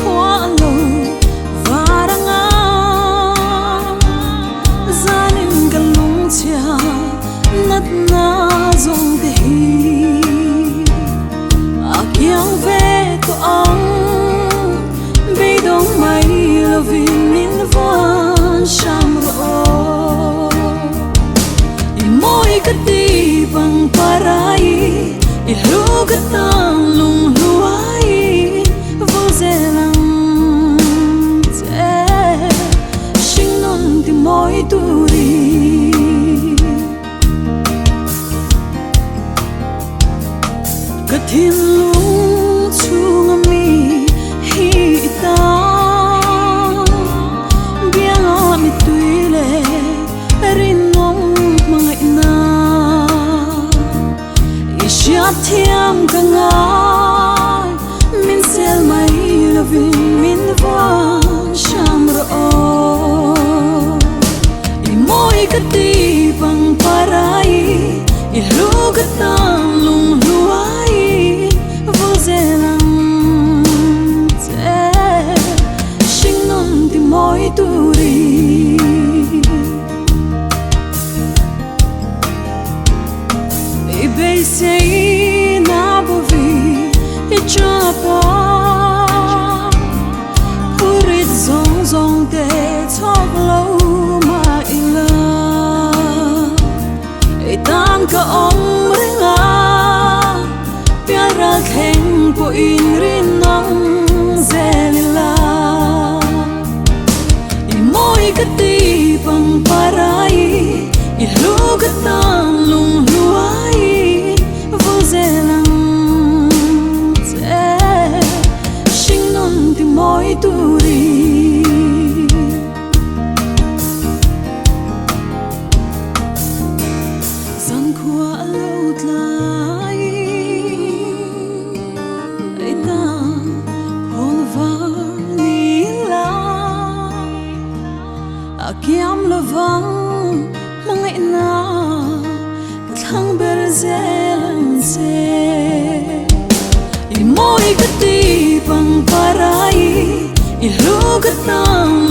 qua lâu và đang gia đình gần lung chia nát na dùng để kiang về to ông bây đông mày là vì min van sham ro mỗi cái đi bằng parai ilu cái tang lung luai vô dễ lăng dễ sinh non thì mỗi turi cái thiên lung chung mi hi ta biang mi tuile rin nong mangai na isya thiam ka ngai min sel mai loving min van sham ro I moi ka ti bang parai I lu ka tang lung luai vô dễ lăng dễ sinh non thì mỗi turi I bây say na bo vi I cha pa purit zong zong te chok lâu mà I la I tan ka om ra khen của in rin nong zelila I moi cái ti bằng parai I lu cái tang lung luai vô dễ lăng dễ sinh non thì moi turi gian qua lâu lại kiam lovang mangai na thang berzelan se I moi ka ti pang parai I lu ka tang